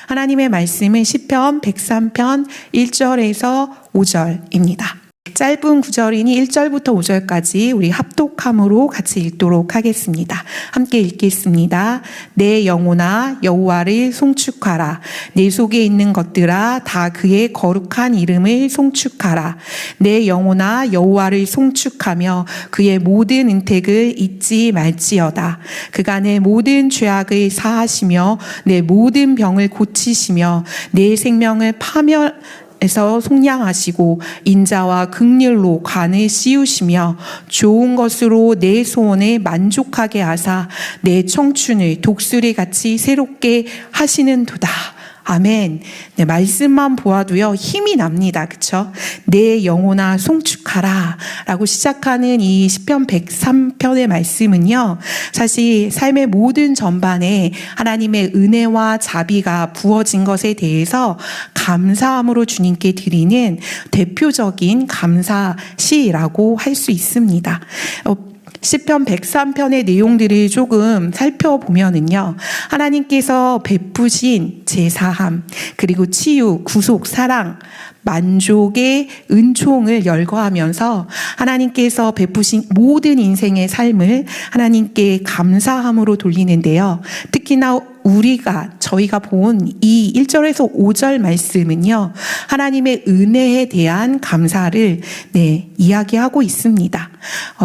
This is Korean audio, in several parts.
하나님의 말씀은 시편 103편 1절에서 5절입니다. 짧은 구절이니 1절부터 5절까지 우리 합독함으로 같이 읽도록 하겠습니다. 함께 읽겠습니다. 내 영혼아 여호와를 송축하라. 내 속에 있는 것들아 다 그의 거룩한 이름을 송축하라. 내 영혼아 여호와를 송축하며 그의 모든 은택을 잊지 말지어다. 그가 내 모든 죄악을 사하시며 내 모든 병을 고치시며 내 생명을 에서 속량하시고 인자와 긍휼로 관을 씌우시며 좋은 것으로 내 소원을 만족하게 하사 내 청춘을 독수리같이 새롭게 하시는도다. 아멘. 네, 말씀만 보아도요 힘이 납니다. 그렇죠? 내 영혼아 송축하라 라고 시작하는 이 시편 103편의 말씀은요, 사실 삶의 모든 전반에 하나님의 은혜와 자비가 부어진 것에 대해서 감사함으로 주님께 드리는 대표적인 감사시라고 할 수 있습니다. 시편 103편의 내용들을 조금 살펴보면은요, 하나님께서 베푸신 제사함, 그리고 치유, 구속, 사랑, 만족의 은총을 열거하면서 하나님께서 베푸신 모든 인생의 삶을 하나님께 감사함으로 돌리는데요. 특히나 저희가 본 이 1절에서 5절 말씀은요, 하나님의 은혜에 대한 감사를 이야기하고 있습니다.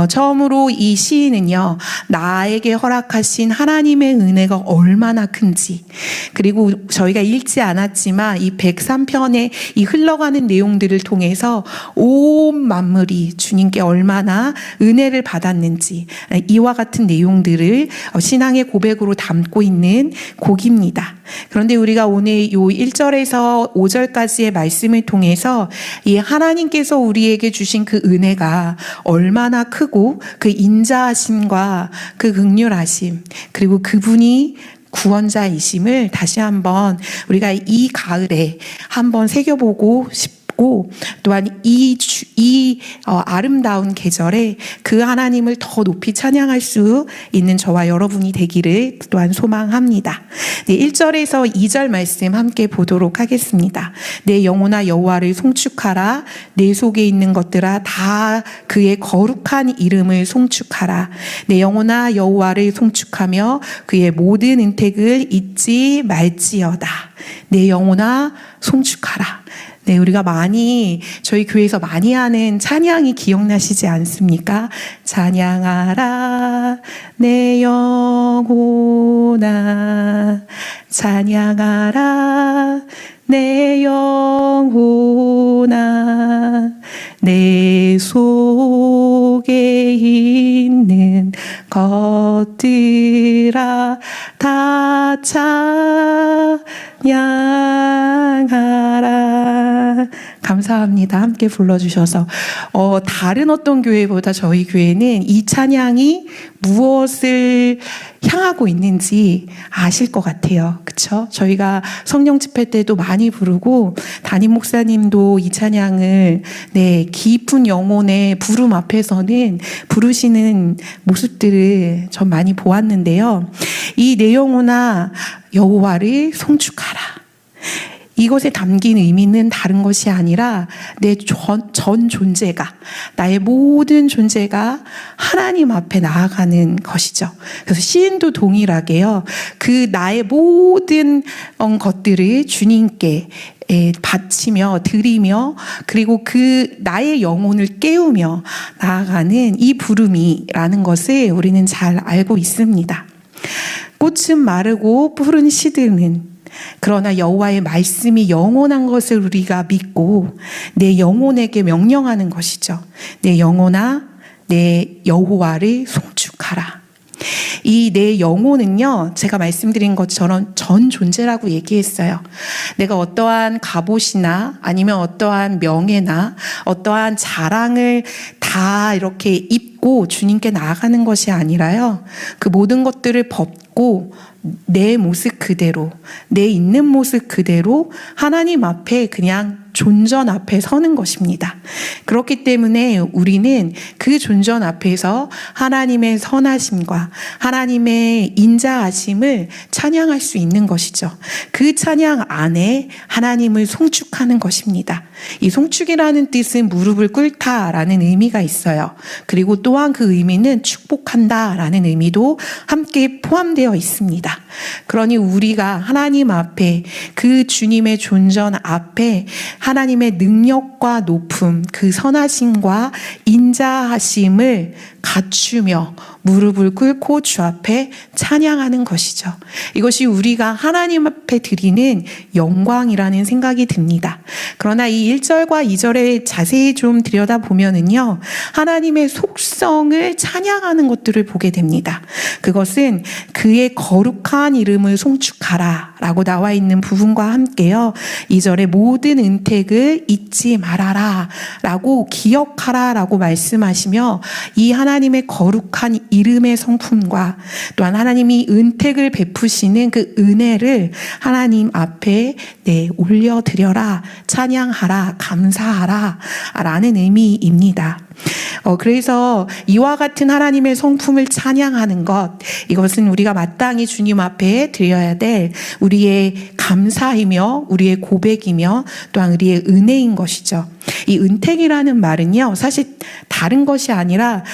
처음으로 이 시인은요, 나에게 허락하신 하나님의 은혜가 얼마나 큰지, 그리고 저희가 읽지 않았지만 이 103편의 이 흘러가는 내용들을 통해서 온 만물이 주님께 얼마나 은혜를 받았는지, 이와 같은 내용들을 신앙의 고백으로 담고 있는 곡입니다. 그런데 우리가 오늘 이 1절에서 5절까지의 말씀을 통해서 이 하나님께서 우리에게 주신 그 은혜가 얼마나 크고 그 인자하심과 그 긍휼하심, 그리고 그분이 구원자이심을 다시 한번 우리가 이 가을에 한번 새겨보고 싶습니다. 또한 이 아름다운 계절에 그 하나님을 더 높이 찬양할 수 있는 저와 여러분이 되기를 또한 소망합니다. 1절에서 2절 말씀 함께 보도록 하겠습니다. 내 영혼아 여호와를 송축하라. 내 속에 있는 것들아 다 그의 거룩한 이름을 송축하라. 내 영혼아 여호와를 송축하며 그의 모든 은택을 잊지 말지어다. 내 영혼아 송축하라. 네, 우리가 저희 교회에서 많이 하는 찬양이 기억나시지 않습니까? 찬양하라 내 영혼아, 찬양하라 내 영혼아, 내 속에 있는 것들아 다 찬양하라. 감사합니다. 함께 불러주셔서. 다른 어떤 교회보다 저희 교회는 이 찬양이 무엇을 향하고 있는지 아실 것 같아요. 그쵸? 저희가 성령 집회 때도 많이 부르고 담임 목사님도 이 찬양을 깊은 영혼의 부름 앞에서는 부르시는 모습들을 전 많이 보았는데요. 이 내 영혼아 여호와를 송축하라. 이것에 담긴 의미는 다른 것이 아니라 내 전 존재가, 나의 모든 존재가 하나님 앞에 나아가는 것이죠. 그래서 시인도 동일하게요, 그 나의 모든 것들을 주님께 바치며 드리며, 그리고 그 나의 영혼을 깨우며 나아가는 이 부름이라는 것을 우리는 잘 알고 있습니다. 꽃은 마르고 푸른 시드는, 그러나 여호와의 말씀이 영원한 것을 우리가 믿고 내 영혼에게 명령하는 것이죠. 내 영혼아 내 여호와를 송축하라. 이 내 영혼은요, 제가 말씀드린 것처럼 전 존재라고 얘기했어요. 내가 어떠한 갑옷이나 아니면 어떠한 명예나 어떠한 자랑을 다 이렇게 입고 주님께 나아가는 것이 아니라요, 그 모든 것들을 벗고 내 모습 그대로, 내 있는 모습 그대로 하나님 앞에 그냥 존전 앞에 서는 것입니다. 그렇기 때문에 우리는 그 존전 앞에서 하나님의 선하심과 하나님의 인자하심을 찬양할 수 있는 것이죠. 그 찬양 안에 하나님을 송축하는 것입니다. 이 송축이라는 뜻은 무릎을 꿇다라는 의미가 있어요. 그리고 또한 그 의미는 축복한다라는 의미도 함께 포함되어 있습니다. 그러니 우리가 하나님 앞에 그 주님의 존전 앞에 하나님의 능력과 높음, 그 선하심과 인자하심을 갖추며 무릎을 꿇고 주 앞에 찬양하는 것이죠. 이것이 우리가 하나님 앞에 드리는 영광이라는 생각이 듭니다. 그러나 이 1절과 2절에 자세히 좀 들여다보면은요, 하나님의 속성을 찬양하는 것들을 보게 됩니다. 그것은 그의 거룩한 이름을 송축하라 라고 나와 있는 부분과 함께요, 2절에 모든 은택을 잊지 말아라 라고 기억하라 라고 말씀하시며, 이 하나님의 거룩한 이름의 성품과 또한 하나님이 은택을 베푸시는 그 은혜를 하나님 앞에 올려드려라, 찬양하라, 감사하라 라는 의미입니다. 그래서 이와 같은 하나님의 성품을 찬양하는 것, 이것은 우리가 마땅히 주님 앞에 드려야 될 우리의 감사이며 우리의 고백이며 또한 우리의 은혜인 것이죠. 이 은택이라는 말은요, 사실 다른 것이 아니라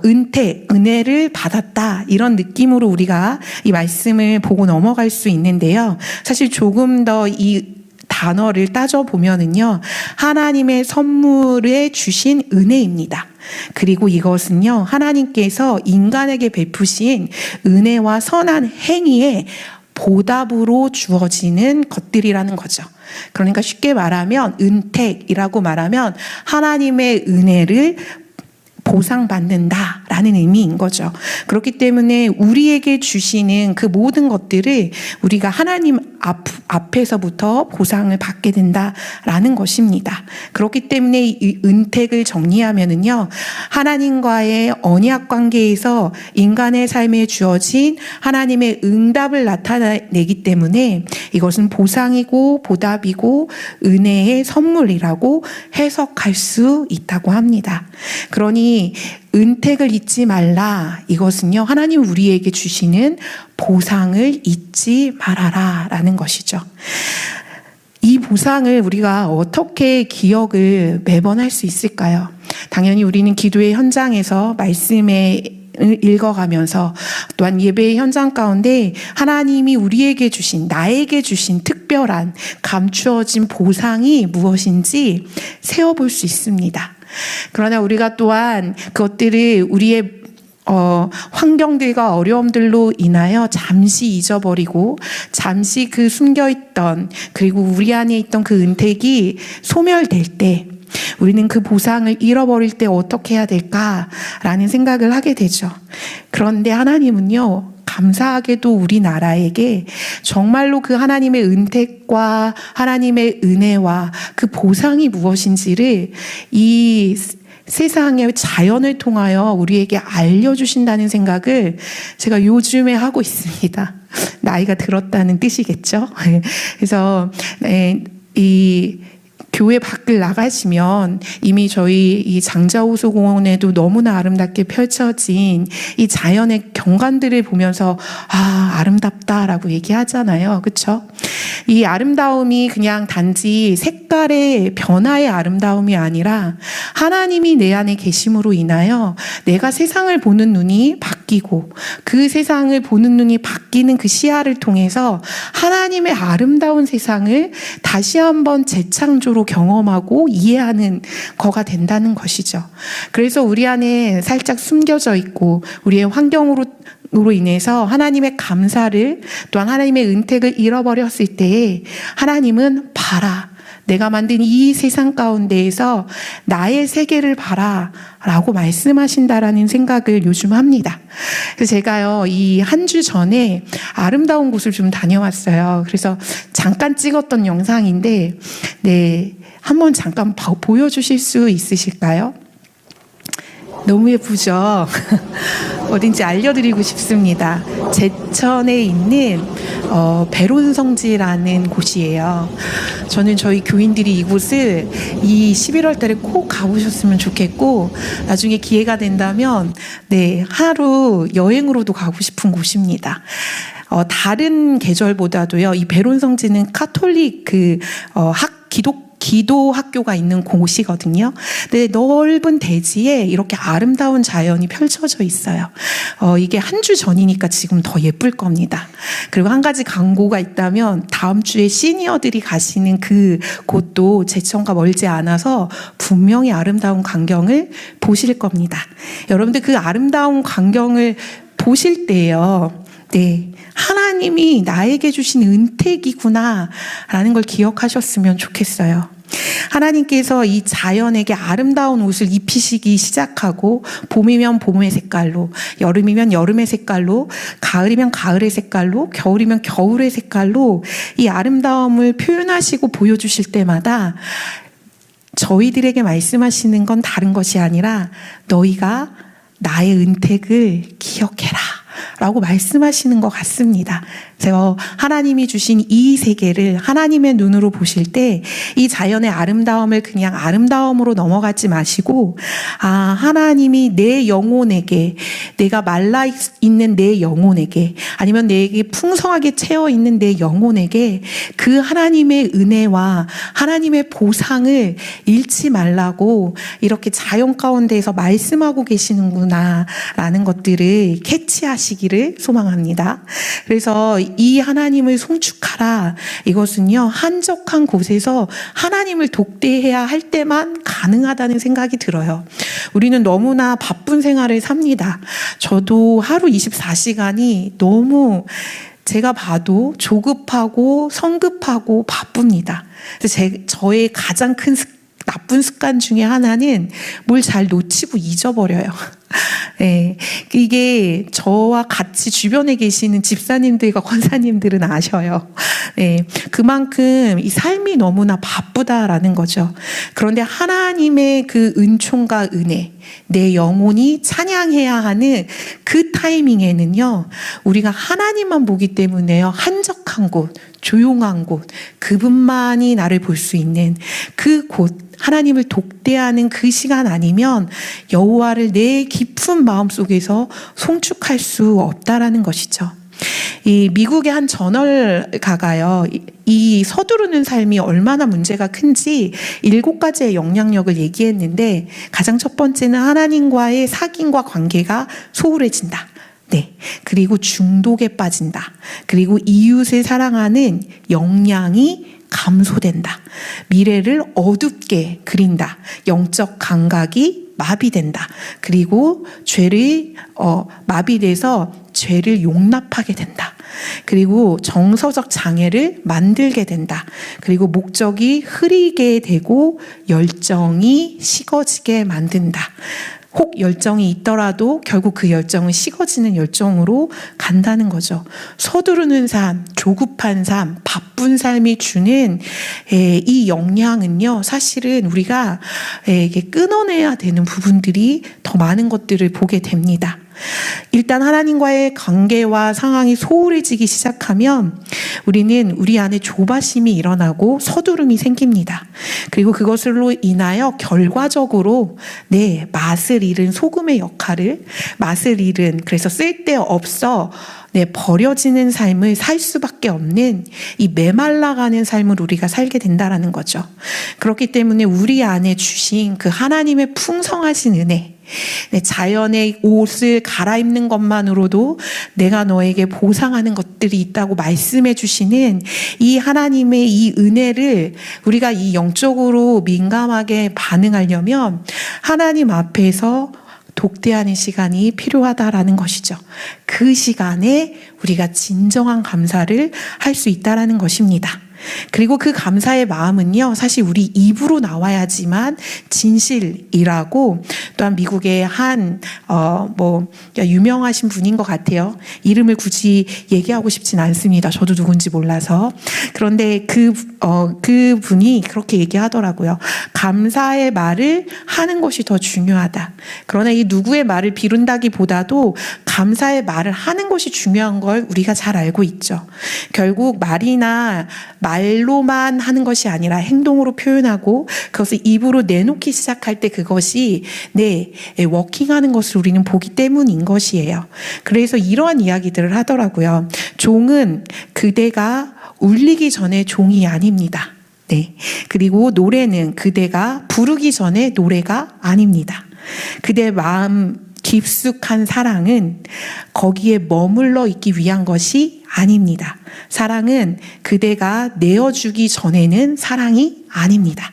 은택, 은혜를 받았다, 이런 느낌으로 우리가 이 말씀을 보고 넘어갈 수 있는데요, 사실 조금 더 이 단어를 따져보면은요, 하나님의 선물에 주신 은혜입니다. 그리고 이것은요, 하나님께서 인간에게 베푸신 은혜와 선한 행위에 보답으로 주어지는 것들이라는 거죠. 그러니까 쉽게 말하면 은택이라고 말하면 하나님의 은혜를 보상받는다라는 의미인 거죠. 그렇기 때문에 우리에게 주시는 그 모든 것들을 우리가 하나님 앞에서부터 보상을 받게 된다라는 것입니다. 그렇기 때문에 이 은택을 정리하면은요, 하나님과의 언약 관계에서 인간의 삶에 주어진 하나님의 응답을 나타내기 때문에 이것은 보상이고 보답이고 은혜의 선물이라고 해석할 수 있다고 합니다. 그러니 은택을 잊지 말라, 이것은요, 하나님 우리에게 주시는 보상을 잊지 말아라 라는 것이죠. 이 보상을 우리가 어떻게 기억을 매번 할 수 있을까요? 당연히 우리는 기도의 현장에서 말씀에 읽어가면서 또한 예배의 현장 가운데 하나님이 우리에게 주신, 나에게 주신 특별한 감추어진 보상이 무엇인지 세어볼 수 있습니다. 그러나 우리가 또한 그것들을 우리의 환경들과 어려움들로 인하여 잠시 잊어버리고 잠시 그 숨겨있던, 그리고 우리 안에 있던 그 은택이 소멸될 때 우리는 그 보상을 잃어버릴 때 어떻게 해야 될까라는 생각을 하게 되죠. 그런데 하나님은요, 감사하게도 우리나라에게 정말로 그 하나님의 은택과 하나님의 은혜와 그 보상이 무엇인지를 이 세상의 자연을 통하여 우리에게 알려주신다는 생각을 제가 요즘에 하고 있습니다. 나이가 들었다는 뜻이겠죠. 그래서 이 교회 밖을 나가시면 이미 저희 이 장자호수공원에도 너무나 아름답게 펼쳐진 이 자연의 경관들을 보면서 아름답다라고 얘기하잖아요. 그렇죠? 이 아름다움이 그냥 단지 색깔의 변화의 아름다움이 아니라 하나님이 내 안에 계심으로 인하여 내가 세상을 보는 눈이 바뀌고 그 세상을 보는 눈이 바뀌는 그 시야를 통해서 하나님의 아름다운 세상을 다시 한번 재창조로 경험하고 이해하는 거가 된다는 것이죠. 그래서 우리 안에 살짝 숨겨져 있고 우리의 환경으로 인해서 하나님의 감사를 또한 하나님의 은택을 잃어버렸을 때에 하나님은 봐라, 내가 만든 이 세상 가운데에서 나의 세계를 봐라 라고 말씀하신다라는 생각을 요즘 합니다. 그래서 제가요, 이 한 주 전에 아름다운 곳을 좀 다녀왔어요. 그래서 잠깐 찍었던 영상인데, 한번 잠깐 보여주실 수 있으실까요? 너무 예쁘죠? 어딘지 알려드리고 싶습니다. 제천에 있는 베론성지라는 곳이에요. 저는 저희 교인들이 이곳을 이 11월 달에 꼭 가보셨으면 좋겠고, 나중에 기회가 된다면 하루 여행으로도 가고 싶은 곳입니다. 다른 계절보다도요, 이 베론성지는 카톨릭 기도 학교가 있는 곳이거든요. 근데 넓은 대지에 이렇게 아름다운 자연이 펼쳐져 있어요. 이게 한 주 전이니까 지금 더 예쁠 겁니다. 그리고 한 가지 광고가 있다면 다음 주에 시니어들이 가시는 그 곳도 제천과 멀지 않아서 분명히 아름다운 광경을 보실 겁니다. 여러분들 그 아름다운 광경을 보실 때요. 하나님이 나에게 주신 은택이구나 라는 걸 기억하셨으면 좋겠어요. 하나님께서 이 자연에게 아름다운 옷을 입히시기 시작하고, 봄이면 봄의 색깔로, 여름이면 여름의 색깔로, 가을이면 가을의 색깔로, 겨울이면 겨울의 색깔로 이 아름다움을 표현하시고 보여주실 때마다 저희들에게 말씀하시는 건 다른 것이 아니라 너희가 나의 은택을 기억해라 라고 말씀하시는 것 같습니다. 그래서 하나님이 주신 이 세계를 하나님의 눈으로 보실 때 이 자연의 아름다움을 그냥 아름다움으로 넘어가지 마시고, 하나님이 내 영혼에게, 내가 말라 있는 내 영혼에게, 아니면 내게 풍성하게 채워 있는 내 영혼에게 그 하나님의 은혜와 하나님의 보상을 잃지 말라고 이렇게 자연 가운데에서 말씀하고 계시는구나 라는 것들을 캐치하시기를 소망합니다. 그래서 이 하나님을 송축하라, 이것은요 한적한 곳에서 하나님을 독대해야 할 때만 가능하다는 생각이 들어요. 우리는 너무나 바쁜 생활을 삽니다. 저도 하루 24시간이 너무 제가 봐도 조급하고 성급하고 바쁩니다. 저의 가장 큰 나쁜 습관 중에 하나는 뭘 잘 놓치고 잊어버려요. 이게 저와 같이 주변에 계시는 집사님들과 권사님들은 아셔요. 그만큼 이 삶이 너무나 바쁘다라는 거죠. 그런데 하나님의 그 은총과 은혜, 내 영혼이 찬양해야 하는 그 타이밍에는요, 우리가 하나님만 보기 때문에요, 한적한 곳, 조용한 곳, 그분만이 나를 볼 수 있는 그 곳, 하나님을 독대하는 그 시간 아니면 여호와를 내 깊은 마음속에서 송축할 수 없다라는 것이죠. 이 미국의 한 저널가가요, 이 서두르는 삶이 얼마나 문제가 큰지 7가지의 영향력을 얘기했는데, 가장 첫 번째는 하나님과의 사귐과 관계가 소홀해진다. 그리고 중독에 빠진다. 그리고 이웃을 사랑하는 역량이 감소된다. 미래를 어둡게 그린다. 영적 감각이 마비된다. 그리고 죄를 마비돼서 죄를 용납하게 된다. 그리고 정서적 장애를 만들게 된다. 그리고 목적이 흐리게 되고 열정이 식어지게 만든다. 혹 열정이 있더라도 결국 그 열정은 식어지는 열정으로 간다는 거죠. 서두르는 삶, 조급한 삶, 바쁜 삶이 주는 이 영향은요, 사실은 우리가 끊어내야 되는 부분들이 더 많은 것들을 보게 됩니다. 일단 하나님과의 관계와 상황이 소홀해지기 시작하면 우리는 우리 안에 조바심이 일어나고 서두름이 생깁니다. 그리고 그것으로 인하여 결과적으로 맛을 잃은 소금의 역할을, 맛을 잃은, 그래서 쓸데없어 버려지는 삶을 살 수밖에 없는 이 메말라가는 삶을 우리가 살게 된다라는 거죠. 그렇기 때문에 우리 안에 주신 그 하나님의 풍성하신 은혜, 자연의 옷을 갈아입는 것만으로도 내가 너에게 보상하는 것들이 있다고 말씀해 주시는 이 하나님의 이 은혜를 우리가 이 영적으로 민감하게 반응하려면 하나님 앞에서 독대하는 시간이 필요하다라는 것이죠. 그 시간에 우리가 진정한 감사를 할 수 있다라는 것입니다. 그리고 그 감사의 마음은요, 사실 우리 입으로 나와야지만 진실이라고 또한 미국의 한 유명하신 분인 것 같아요. 이름을 굳이 얘기하고 싶진 않습니다. 저도 누군지 몰라서. 그런데 그 분이 그렇게 얘기하더라고요. 감사의 말을 하는 것이 더 중요하다. 그러나 이 누구의 말을 비룬다기보다도 감사의 말을 하는 것이 중요한 걸 우리가 잘 알고 있죠. 결국 말로만 하는 것이 아니라 행동으로 표현하고 그것을 입으로 내놓기 시작할 때 그것이 워킹하는 것을 우리는 보기 때문인 것이에요. 그래서 이러한 이야기들을 하더라고요. 종은 그대가 울리기 전에 종이 아닙니다. 그리고 노래는 그대가 부르기 전에 노래가 아닙니다. 그대 마음 깊숙한 사랑은 거기에 머물러 있기 위한 것이 아닙니다. 사랑은 그대가 내어주기 전에는 사랑이 아닙니다.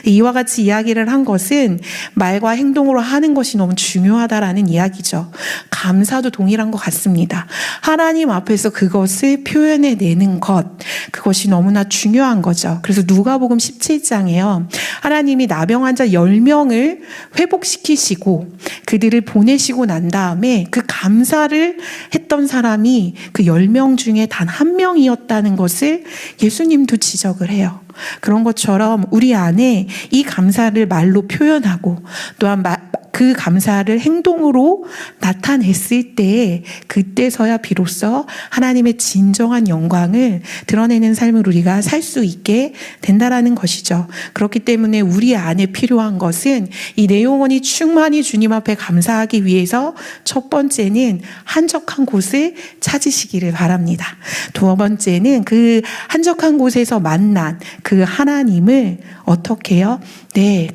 이와 같이 이야기를 한 것은 말과 행동으로 하는 것이 너무 중요하다라는 이야기죠. 감사도 동일한 것 같습니다. 하나님 앞에서 그것을 표현해내는 것, 그것이 너무나 중요한 거죠. 그래서 누가복음 17장에요. 하나님이 나병 환자 10명을 회복시키시고 그들을 보내시고 난 다음에 그 감사를 했던 사람이 그 10명 중에 단 한 명이었다는 것을 예수님도 지적을 해요. 그런 것처럼 우리 안에 이 감사를 말로 표현하고 또한 그 감사를 행동으로 나타냈을 때 그때서야 비로소 하나님의 진정한 영광을 드러내는 삶을 우리가 살 수 있게 된다라는 것이죠. 그렇기 때문에 우리 안에 필요한 것은 이 내 영혼이 충만히 주님 앞에 감사하기 위해서 첫 번째는 한적한 곳을 찾으시기를 바랍니다. 두 번째는 그 한적한 곳에서 만난 그 하나님을 어떻게 해요?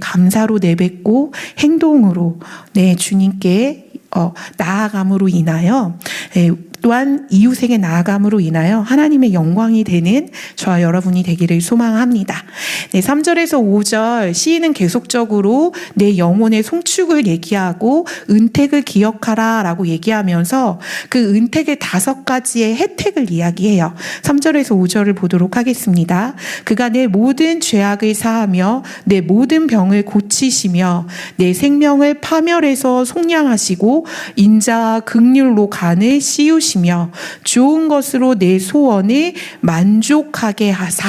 감사로 내뱉고 행동으로 주님께 나아감으로 인하여 또한 이웃에게 나아감으로 인하여 하나님의 영광이 되는 저와 여러분이 되기를 소망합니다. 3절에서 5절 시인은 계속적으로 내 영혼의 송축을 얘기하고 은택을 기억하라 라고 얘기하면서 그 은택의 5가지의 혜택을 이야기해요. 3절에서 5절을 보도록 하겠습니다. 그가 내 모든 죄악을 사하며 내 모든 병을 고치시며 내 생명을 파멸해서 속량하시고 인자와 긍휼로 간을 씌우시며 좋은 것으로 내 소원을 만족하게 하사.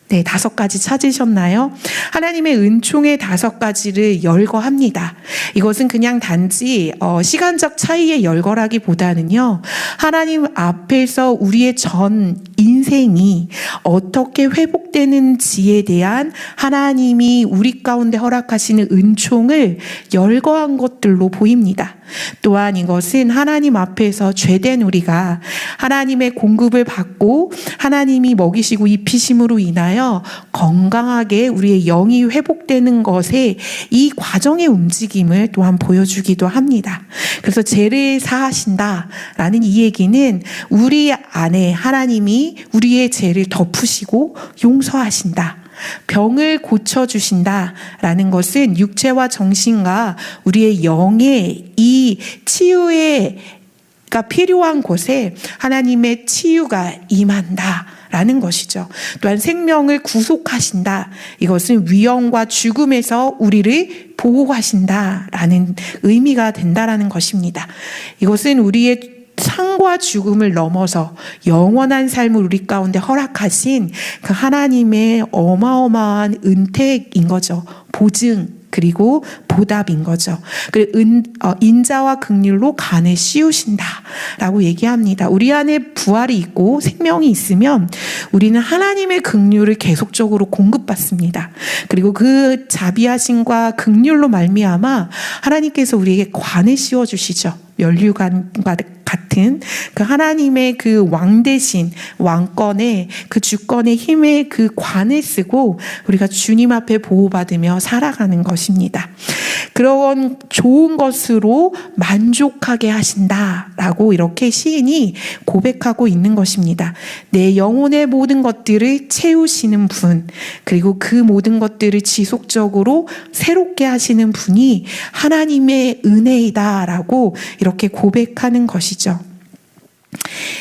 5가지 찾으셨나요? 하나님의 은총의 5가지를 열거합니다. 이것은 그냥 단지 시간적 차이의 열거라기보다는요, 하나님 앞에서 우리의 전 인생이 어떻게 회복되는지에 대한 하나님이 우리 가운데 허락하시는 은총을 열거한 것들로 보입니다. 또한 이것은 하나님 앞에서 죄된 우리가 하나님의 공급을 받고 하나님이 먹이시고 입히심으로 인하여 건강하게 우리의 영이 회복되는 것에 이 과정의 움직임을 또한 보여주기도 합니다. 그래서 죄를 사하신다라는 이 얘기는 우리 안에 하나님이 우리의 죄를 덮으시고 용서하신다. 병을 고쳐주신다라는 것은 육체와 정신과 우리의 영의 이 치유가 필요한 곳에 하나님의 치유가 임한다라는 것이죠. 또한 생명을 구속하신다. 이것은 위험과 죽음에서 우리를 보호하신다라는 의미가 된다라는 것입니다. 이것은 우리의 상과 죽음을 넘어서 영원한 삶을 우리 가운데 허락하신 그 하나님의 어마어마한 은택인 거죠. 보증 그리고 보답인 거죠. 인자와 긍휼로 간을 씌우신다라고 얘기합니다. 우리 안에 부활이 있고 생명이 있으면 우리는 하나님의 긍휼을 계속적으로 공급받습니다. 그리고 그 자비하심과 긍휼로 말미암아 하나님께서 우리에게 관을 씌워주시죠. 면류관과 같은 그 하나님의 그 왕 대신 왕권의 그 주권의 힘의 그 관을 쓰고 우리가 주님 앞에 보호받으며 살아가는 것입니다. 그런 좋은 것으로 만족하게 하신다라고 이렇게 시인이 고백하고 있는 것입니다. 내 영혼의 모든 것들을 채우시는 분, 그리고 그 모든 것들을 지속적으로 새롭게 하시는 분이 하나님의 은혜이다라고 이렇게 고백하는 것이죠.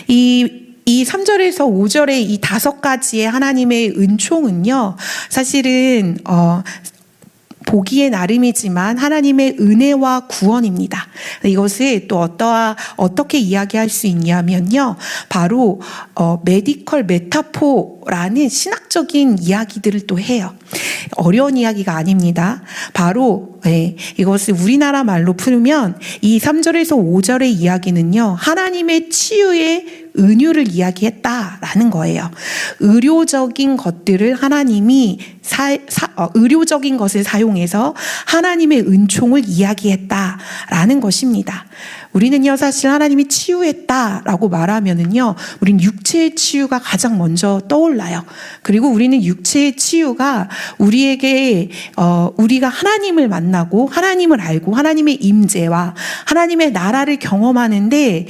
이 이 3절에서 5절의 이 5가지의 하나님의 은총은요, 사실은 보기에 나름이지만 하나님의 은혜와 구원입니다. 이것을 또 어떻게 이야기할 수 있냐면요, 바로 메디컬 메타포라는 신학적인 이야기들을 또 해요. 어려운 이야기가 아닙니다. 바로 이것을 우리나라 말로 풀면 이 3절에서 5절의 이야기는요, 하나님의 치유의 은유를 이야기했다라는 거예요. 의료적인 것들을 하나님이 의료적인 것을 사용해서 하나님의 은총을 이야기했다라는 것입니다. 우리는요, 사실 하나님이 치유했다라고 말하면은요, 우린 육체의 치유가 가장 먼저 떠올라요. 그리고 우리는 육체의 치유가 우리에게 우리가 하나님을 만나고 하나님을 알고 하나님의 임재와 하나님의 나라를 경험하는데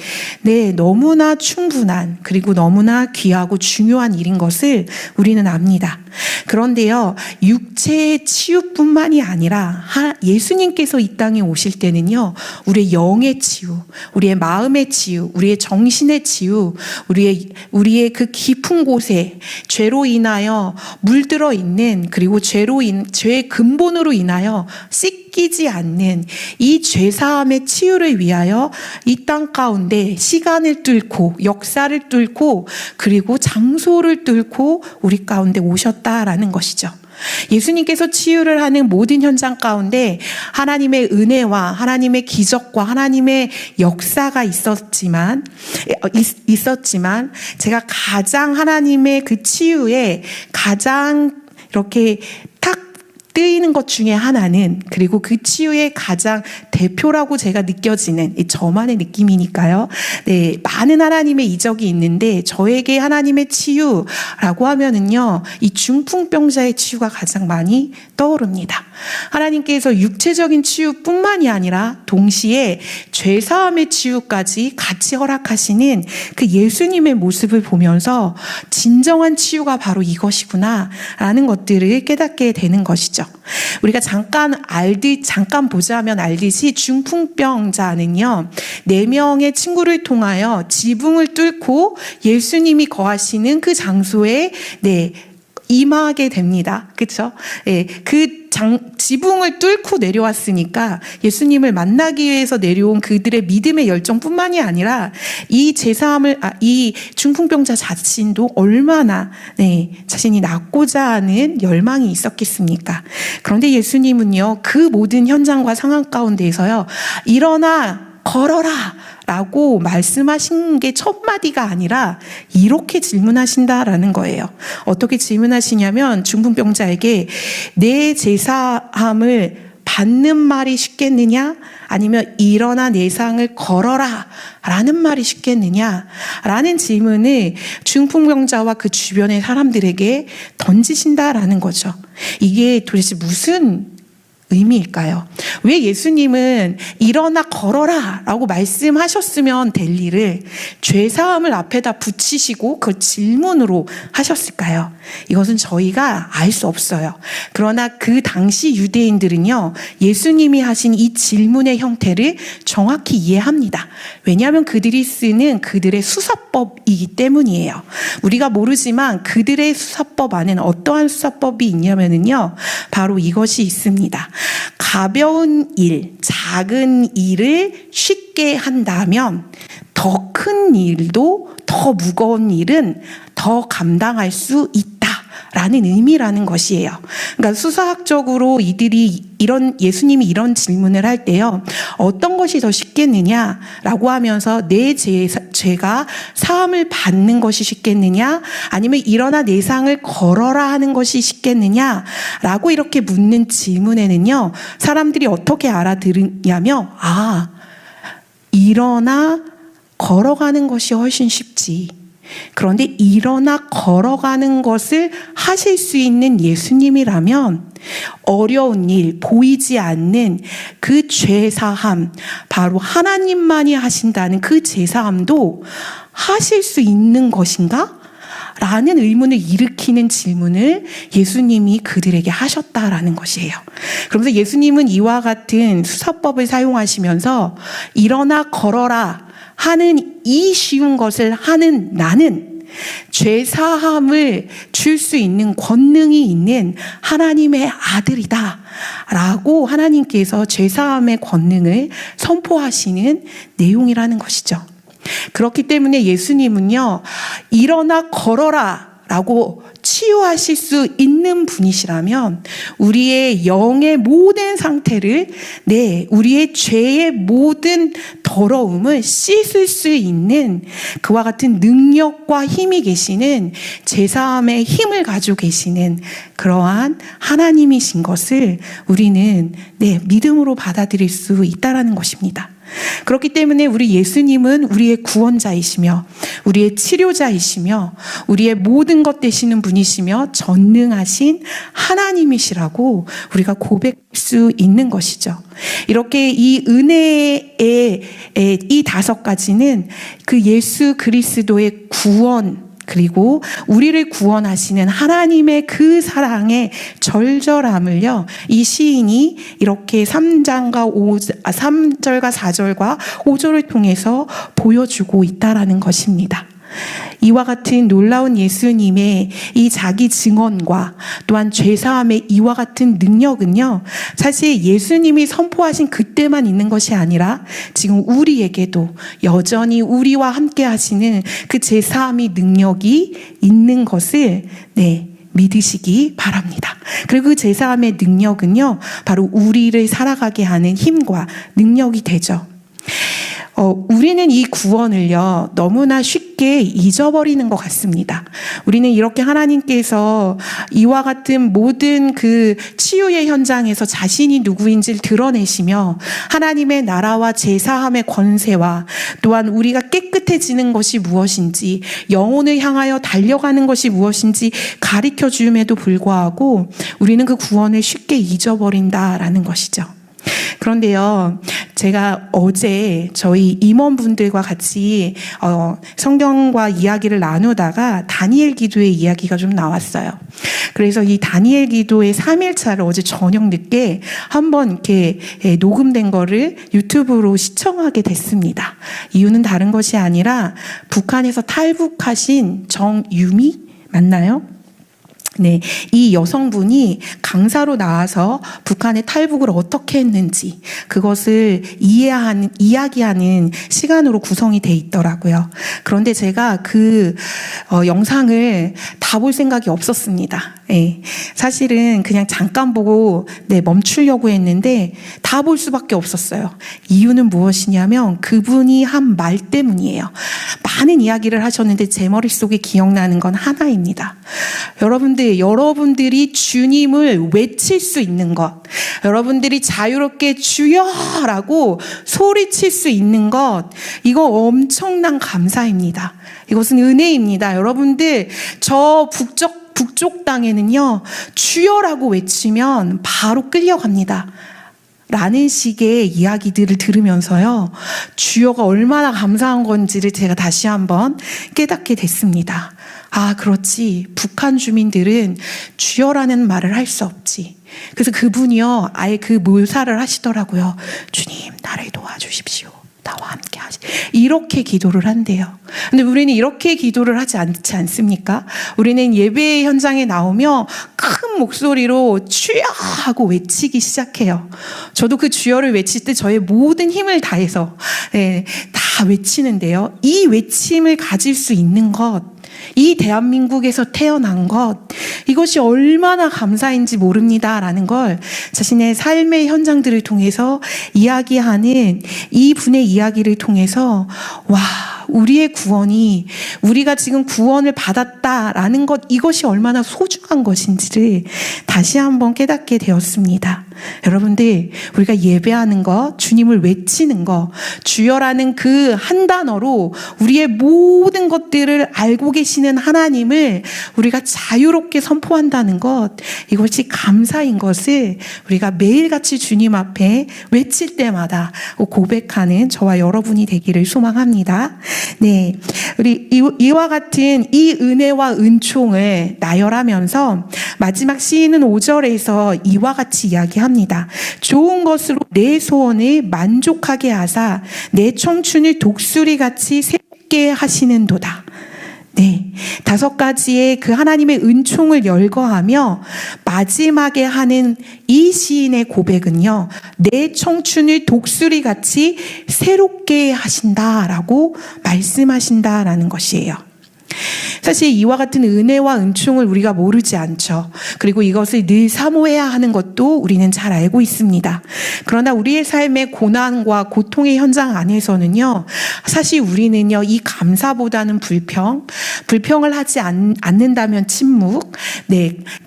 너무나 충분한, 그리고 너무나 귀하고 중요한 일인 것을 우리는 압니다. 그런데요, 육체의 치유뿐만이 아니라 예수님께서 이 땅에 오실 때는요, 우리의 영의 치유, 우리의 마음의 치유, 우리의 정신의 치유, 우리의 그 깊은 곳에 죄로 인하여 물들어 있는, 그리고 죄의 근본으로 인하여 씻기지 않는 이 죄사함의 치유를 위하여 이 땅 가운데 시간을 뚫고 역사를 뚫고 그리고 장소를 뚫고 우리 가운데 오셨다라는 것이죠. 예수님께서 치유를 하는 모든 현장 가운데 하나님의 은혜와 하나님의 기적과 하나님의 역사가 있었지만 제가 가장 하나님의 그 치유에 가장 이렇게 탁 뜨이는 것 중에 하나는, 그리고 그 치유의 가장 대표라고 제가 느껴지는 저만의 느낌이니까요. 많은 하나님의 이적이 있는데 저에게 하나님의 치유라고 하면은요, 이 중풍병자의 치유가 가장 많이 떠오릅니다. 하나님께서 육체적인 치유뿐만이 아니라 동시에 죄사함의 치유까지 같이 허락하시는 그 예수님의 모습을 보면서 진정한 치유가 바로 이것이구나 라는 것들을 깨닫게 되는 것이죠. 우리가 잠깐 보자면 알듯이 중풍병자는요, 4명의 친구를 통하여 지붕을 뚫고 예수님이 거하시는 그 장소에 임하게 됩니다. 그렇죠? 그 지붕을 뚫고 내려왔으니까 예수님을 만나기 위해서 내려온 그들의 믿음의 열정뿐만이 아니라 이 중풍병자 자신도 얼마나 자신이 낫고자 하는 열망이 있었겠습니까? 그런데 예수님은요, 그 모든 현장과 상황 가운데에서요, 일어나 걸어라 라고 말씀하신 게 첫 마디가 아니라 이렇게 질문하신다라는 거예요. 어떻게 질문하시냐면, 중풍병자에게 내 제사함을 받는 말이 쉽겠느냐, 아니면 일어나 내 상을 걸어라 라는 말이 쉽겠느냐 라는 질문을 중풍병자와 그 주변의 사람들에게 던지신다라는 거죠. 이게 도대체 무슨 의미일까요? 왜 예수님은 일어나 걸어라 라고 말씀하셨으면 될 일을 죄사함을 앞에다 붙이시고 그 질문으로 하셨을까요? 이것은 저희가 알 수 없어요. 그러나 그 당시 유대인들은요, 예수님이 하신 이 질문의 형태를 정확히 이해합니다. 왜냐하면 그들이 쓰는 그들의 수사법이기 때문이에요. 우리가 모르지만 그들의 수사법 안에는 어떠한 수사법이 있냐면요, 바로 이것이 있습니다. 가벼운 일, 작은 일을 쉽게 한다면 더 큰 일도, 더 무거운 일은 더 감당할 수 있다라는 의미라는 것이에요. 그러니까 수사학적으로 예수님이 이런 질문을 할 때요, 어떤 것이 더 쉽겠느냐라고 하면서 내 죄가 사함을 받는 것이 쉽겠느냐, 아니면 일어나 내 상을 걸어라 하는 것이 쉽겠느냐라고 이렇게 묻는 질문에는요, 사람들이 어떻게 알아들으냐면, 일어나 걸어가는 것이 훨씬 쉽지. 그런데 일어나 걸어가는 것을 하실 수 있는 예수님이라면 어려운 일, 보이지 않는 그 죄사함, 바로 하나님만이 하신다는 그 죄사함도 하실 수 있는 것인가? 라는 의문을 일으키는 질문을 예수님이 그들에게 하셨다라는 것이에요. 그러면서 예수님은 이와 같은 수사법을 사용하시면서 일어나 걸어라 하는 이 쉬운 것을 하는 나는 죄 사함을 줄 수 있는 권능이 있는 하나님의 아들이다 라고 하나님께서 죄 사함의 권능을 선포하시는 내용이라는 것이죠. 그렇기 때문에 예수님은요, 일어나 걸어라 라고 치유하실 수 있는 분이시라면 우리의 영의 모든 상태를, 우리의 죄의 모든 더러움을 씻을 수 있는 그와 같은 능력과 힘이 계시는, 제사함의 힘을 가지고 계시는 그러한 하나님이신 것을 우리는 믿음으로 받아들일 수 있다라는 것입니다. 그렇기 때문에 우리 예수님은 우리의 구원자이시며 우리의 치료자이시며 우리의 모든 것 되시는 분이시며 전능하신 하나님이시라고 우리가 고백할 수 있는 것이죠. 이렇게 이 은혜의 이 5가지는 그 예수 그리스도의 구원, 그리고 우리를 구원하시는 하나님의 그 사랑의 절절함을요, 이 시인이 이렇게 3절과 4절과 5절을 통해서 보여주고 있다라는 것입니다. 이와 같은 놀라운 예수님의 이 자기 증언과 또한 죄사함의 이와 같은 능력은요, 사실 예수님이 선포하신 그때만 있는 것이 아니라 지금 우리에게도 여전히 우리와 함께 하시는 그 죄사함의 능력이 있는 것을 믿으시기 바랍니다. 그리고 그 죄사함의 능력은요, 바로 우리를 살아가게 하는 힘과 능력이 되죠. 우리는 이 구원을요, 너무나 쉽게 잊어버리는 것 같습니다. 우리는 이렇게 하나님께서 이와 같은 모든 그 치유의 현장에서 자신이 누구인지를 드러내시며 하나님의 나라와 제사함의 권세와 또한 우리가 깨끗해지는 것이 무엇인지, 영혼을 향하여 달려가는 것이 무엇인지 가르쳐 주음에도 불구하고 우리는 그 구원을 쉽게 잊어버린다라는 것이죠. 그런데요, 제가 어제 저희 임원분들과 같이 성경과 이야기를 나누다가 다니엘 기도의 이야기가 좀 나왔어요. 그래서 이 다니엘 기도의 3일차를 어제 저녁 늦게 한번 이렇게 녹음된 거를 유튜브로 시청하게 됐습니다. 이유는 다른 것이 아니라 북한에서 탈북하신 정유미 맞나요? 이 여성분이 강사로 나와서 북한의 탈북을 어떻게 했는지 그것을 이야기하는 시간으로 구성이 돼 있더라고요. 그런데 제가 그 영상을 다 볼 생각이 없었습니다. 사실은 그냥 잠깐 보고 멈추려고 했는데 다 볼 수밖에 없었어요. 이유는 무엇이냐면 그분이 한 말 때문이에요. 많은 이야기를 하셨는데 제 머릿속에 기억나는 건 하나입니다. 여러분들이 주님을 외칠 수 있는 것, 여러분들이 자유롭게 주여라고 소리칠 수 있는 것, 이거 엄청난 감사입니다. 이것은 은혜입니다. 여러분들, 저 북쪽 땅에는요, 주여라고 외치면 바로 끌려갑니다. 라는 식의 이야기들을 들으면서요, 주여가 얼마나 감사한 건지를 제가 다시 한번 깨닫게 됐습니다. 아, 그렇지. 북한 주민들은 주여라는 말을 할 수 없지. 그래서 그분이요, 아예 그 묘사를 하시더라고요. 주님, 나를 도와주십시오. 나와 함께 하시. 이렇게 기도를 한대요. 근데 우리는 이렇게 기도를 하지 않지 않습니까? 우리는 예배 현장에 나오며 큰 목소리로 주여 하고 외치기 시작해요. 저도 그 주여를 외칠 때 저의 모든 힘을 다해서 다 외치는데요. 이 외침을 가질 수 있는 것, 이 대한민국에서 태어난 것, 이것이 얼마나 감사인지 모릅니다라는 걸 자신의 삶의 현장들을 통해서 이야기하는 이 분의 이야기를 통해서, 와, 우리의 구원이, 우리가 지금 구원을 받았다라는 것, 이것이 얼마나 소중한 것인지를 다시 한번 깨닫게 되었습니다. 여러분들, 우리가 예배하는 것, 주님을 외치는 것, 주여라는 그 한 단어로 우리의 모든 것들을 알고 계시는 하나님을 우리가 자유롭게 선포한다는 것, 이것이 감사인 것을 우리가 매일같이 주님 앞에 외칠 때마다 고백하는 저와 여러분이 되기를 소망합니다. 우리 이와 같은 이 은혜와 은총을 나열하면서 마지막 시인은 5절에서 이와 같이 이야기합니다. 좋은 것으로 내 소원을 만족하게 하사 내 청춘을 독수리같이 새롭게 하시는도다. 네, 5가지의 그 하나님의 은총을 열거하며 마지막에 하는 이 시인의 고백은요, 내 청춘을 독수리같이 새롭게 하신다라고 말씀하신다라는 것이에요. 사실 이와 같은 은혜와 은총을 우리가 모르지 않죠. 그리고 이것을 늘 사모해야 하는 것도 우리는 잘 알고 있습니다. 그러나 우리의 삶의 고난과 고통의 현장 안에서는요, 사실 우리는요, 이 감사보다는 불평을 하지 않는다면 침묵,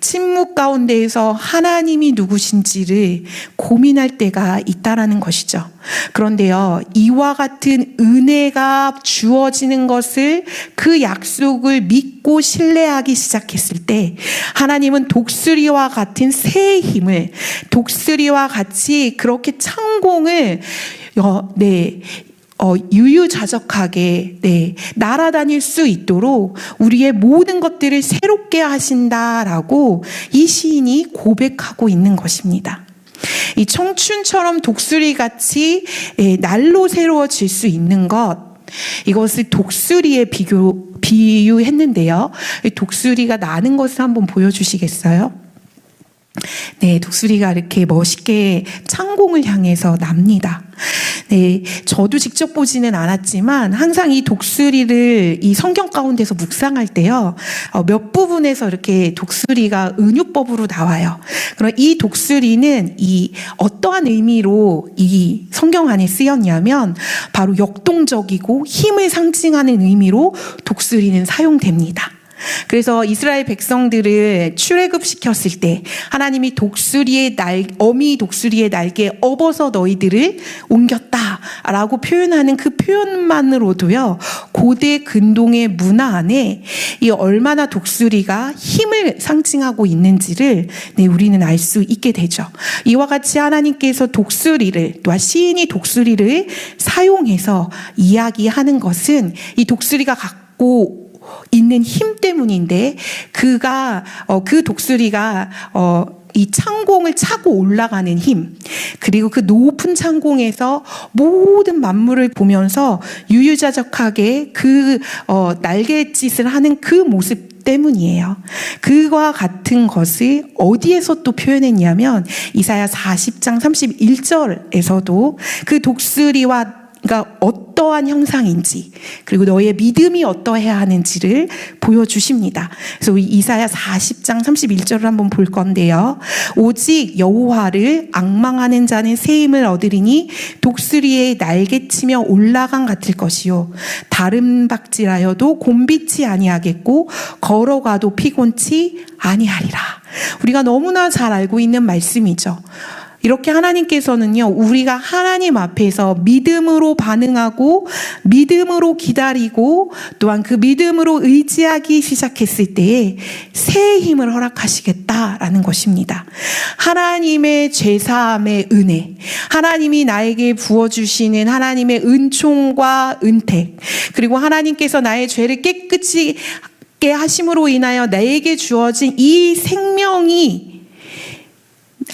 침묵 가운데에서 하나님이 누구신지를 고민할 때가 있다라는 것이죠. 그런데요, 이와 같은 은혜가 주어지는 것을, 그 약속을 믿고 신뢰하기 시작했을 때 하나님은 독수리와 같은 새의 힘을, 독수리와 같이 그렇게 창공을 유유자적하게 날아다닐 수 있도록 우리의 모든 것들을 새롭게 하신다라고 이 시인이 고백하고 있는 것입니다. 이 청춘처럼 독수리같이 날로 새로워질 수 있는 것, 이것을 독수리에 비유했는데요. 독수리가 나는 것을 한번 보여주시겠어요? 네, 독수리가 이렇게 멋있게 창공을 향해서 납니다. 네, 저도 직접 보지는 않았지만 항상 이 독수리를 이 성경 가운데서 묵상할 때요, 몇 부분에서 이렇게 독수리가 은유법으로 나와요. 그럼 이 독수리는 이 어떠한 의미로 이 성경 안에 쓰였냐면 바로 역동적이고 힘을 상징하는 의미로 독수리는 사용됩니다. 그래서 이스라엘 백성들을 출애굽시켰을 때 하나님이 어미 독수리의 날개에 업어서 너희들을 옮겼다라고 표현하는 그 표현만으로도요, 고대 근동의 문화 안에 이 얼마나 독수리가 힘을 상징하고 있는지를 우리는 알 수 있게 되죠. 이와 같이 하나님께서 독수리를, 또한 시인이 독수리를 사용해서 이야기하는 것은 이 독수리가 갖고 있는 힘 때문인데, 그 독수리가 이 창공을 차고 올라가는 힘, 그리고 그 높은 창공에서 모든 만물을 보면서 유유자적하게 그 날갯짓을 하는 그 모습 때문이에요. 그와 같은 것을 어디에서 또 표현했냐면 이사야 40장 31절에서도 그 독수리와 그러니까 어떠한 형상인지, 그리고 너의 믿음이 어떠해야 하는지를 보여주십니다. 그래서 이사야 40장 31절을 한번 볼 건데요. 오직 여호와를 앙망하는 자는 새 힘을 얻으리니 독수리의 날개치며 올라간 같을 것이요, 다른 박질하여도 곤비치 아니하겠고 걸어가도 피곤치 아니하리라. 우리가 너무나 잘 알고 있는 말씀이죠. 이렇게 하나님께서는요, 우리가 하나님 앞에서 믿음으로 반응하고 믿음으로 기다리고 또한 그 믿음으로 의지하기 시작했을 때에 새 힘을 허락하시겠다라는 것입니다. 하나님의 죄사함의 은혜, 하나님이 나에게 부어주시는 하나님의 은총과 은택, 그리고 하나님께서 나의 죄를 깨끗이 하심으로 인하여 나에게 주어진 이 생명이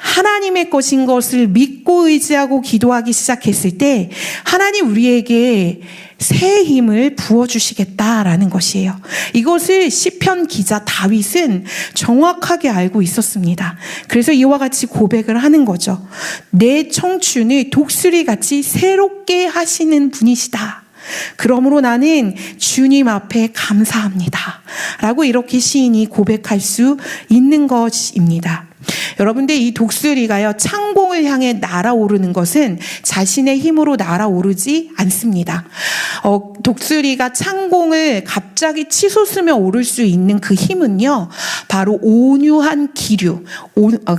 하나님의 것인 것을 믿고 의지하고 기도하기 시작했을 때 하나님 우리에게 새 힘을 부어주시겠다라는 것이에요. 이것을 시편 기자 다윗은 정확하게 알고 있었습니다. 그래서 이와 같이 고백을 하는 거죠. 내 청춘을 독수리같이 새롭게 하시는 분이시다. 그러므로 나는 주님 앞에 감사합니다. 라고 이렇게 시인이 고백할 수 있는 것입니다. 여러분들, 이 독수리가요, 창공을 향해 날아오르는 것은 자신의 힘으로 날아오르지 않습니다. 독수리가 창공을 갑자기 치솟으며 오를 수 있는 그 힘은요, 바로 온유한 기류,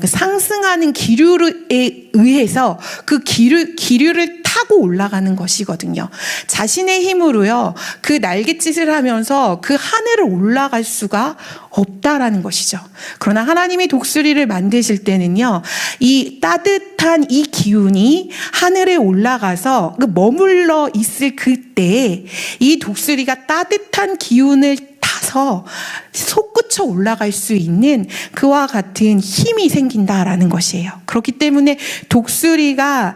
상승하는 기류에 의해서 그 기류를 타고 올라가는 것이거든요. 자신의 힘으로요, 그 날갯짓을 하면서 그 하늘을 올라갈 수가 없다라는 것이죠. 그러나 하나님이 독수리를 만드실 때는요, 이 따뜻한 이 기운이 하늘에 올라가서 머물러 있을 그때에 이 독수리가 따뜻한 기운을 타서 솟구쳐 솟구쳐 올라갈 수 있는 그와 같은 힘이 생긴다라는 것이에요. 그렇기 때문에 독수리가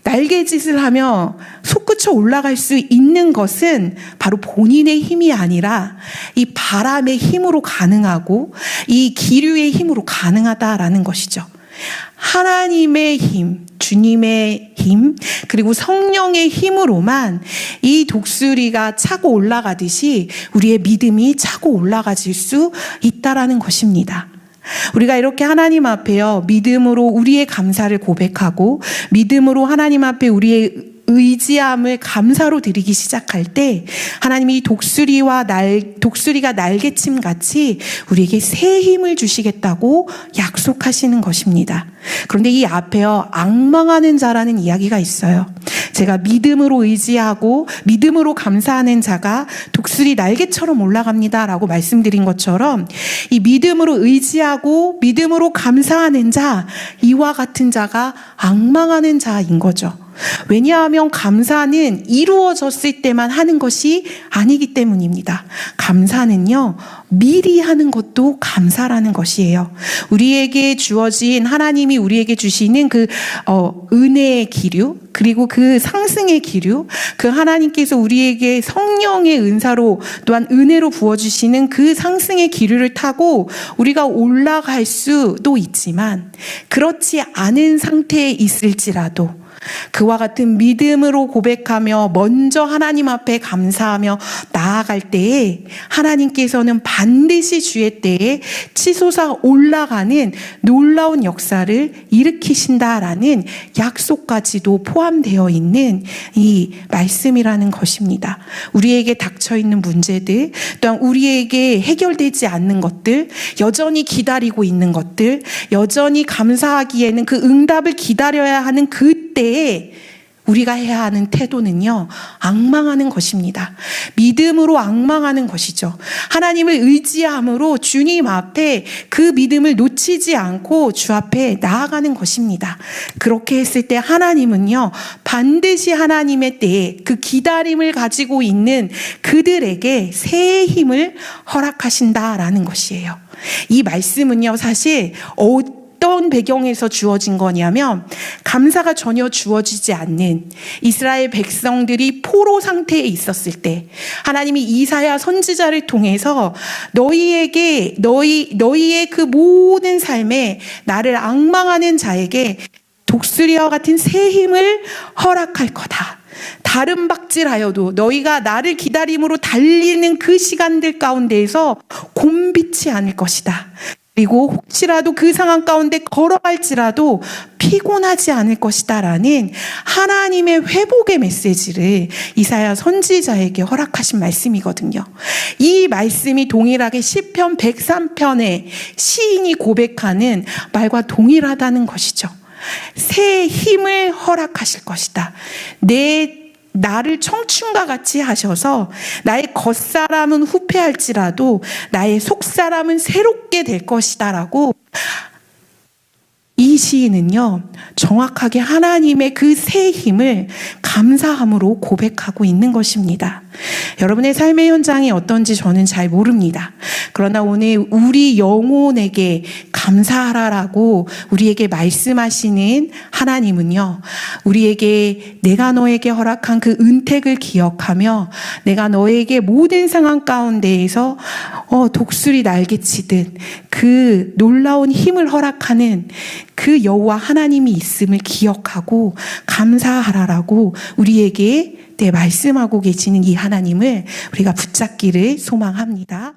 날개짓을 하며 솟구쳐 올라갈 수 있는 것은 바로 본인의 힘이 아니라 이 바람의 힘으로 가능하고 이 기류의 힘으로 가능하다라는 것이죠. 하나님의 힘, 주님의 힘, 그리고 성령의 힘으로만 이 독수리가 차고 올라가듯이 우리의 믿음이 차고 올라가질 수 있다라는 것입니다. 우리가 이렇게 하나님 앞에요, 믿음으로 우리의 감사를 고백하고 믿음으로 하나님 앞에 우리의 의지함을 감사로 드리기 시작할 때 하나님이 독수리가 날개침 같이 우리에게 새 힘을 주시겠다고 약속하시는 것입니다. 그런데 이 앞에요, 앙망하는 자라는 이야기가 있어요. 제가 믿음으로 의지하고 믿음으로 감사하는 자가 독수리 날개처럼 올라갑니다라고 말씀드린 것처럼 이 믿음으로 의지하고 믿음으로 감사하는 자, 이와 같은 자가 앙망하는 자인 거죠. 왜냐하면 감사는 이루어졌을 때만 하는 것이 아니기 때문입니다. 감사는요, 미리 하는 것도 감사라는 것이에요. 우리에게 주어진, 하나님이 우리에게 주시는 그 은혜의 기류, 그리고 그 상승의 기류, 그 하나님께서 우리에게 성령의 은사로 또한 은혜로 부어주시는 그 상승의 기류를 타고 우리가 올라갈 수도 있지만, 그렇지 않은 상태에 있을지라도 그와 같은 믿음으로 고백하며 먼저 하나님 앞에 감사하며 나아갈 때에 하나님께서는 반드시 주의 때에 치솟아 올라가는 놀라운 역사를 일으키신다라는 약속까지도 포함되어 있는 이 말씀이라는 것입니다. 우리에게 닥쳐있는 문제들, 또한 우리에게 해결되지 않는 것들, 여전히 기다리고 있는 것들, 여전히 감사하기에는 그 응답을 기다려야 하는 그때에 우리가 해야 하는 태도는요, 앙망하는 것입니다. 믿음으로 앙망하는 것이죠. 하나님을 의지함으로 주님 앞에 그 믿음을 놓치지 않고 주 앞에 나아가는 것입니다. 그렇게 했을 때 하나님은요, 반드시 하나님의 때에 그 기다림을 가지고 있는 그들에게 새 힘을 허락하신다라는 것이에요. 이 말씀은요, 사실 어떤 배경에서 주어진 거냐면, 감사가 전혀 주어지지 않는 이스라엘 백성들이 포로 상태에 있었을 때 하나님이 이사야 선지자를 통해서 너희의 그 모든 삶에 나를 앙망하는 자에게 독수리와 같은 새 힘을 허락할 거다. 다른 박질하여도 너희가 나를 기다림으로 달리는 그 시간들 가운데에서 곤비치 않을 것이다. 그리고 혹시라도 그 상황 가운데 걸어갈지라도 피곤하지 않을 것이다 라는 하나님의 회복의 메시지를 이사야 선지자에게 허락하신 말씀이거든요. 이 말씀이 동일하게 시편 103편의 시인이 고백하는 말과 동일하다는 것이죠. 새 힘을 허락하실 것이다. 나를 청춘과 같이 하셔서 나의 겉사람은 후패할지라도 나의 속사람은 새롭게 될 것이다 라고, 이 시인은요, 정확하게 하나님의 그 새 힘을 감사함으로 고백하고 있는 것입니다. 여러분의 삶의 현장이 어떤지 저는 잘 모릅니다. 그러나 오늘 우리 영혼에게 감사하라라고 우리에게 말씀하시는 하나님은요, 우리에게 내가 너에게 허락한 그 은택을 기억하며 내가 너에게 모든 상황 가운데에서 독수리 날개치듯 그 놀라운 힘을 허락하는 그 여호와 하나님이 있음을 기억하고 감사하라라고 우리에게 말씀하고 계시는 이 하나님을 우리가 붙잡기를 소망합니다.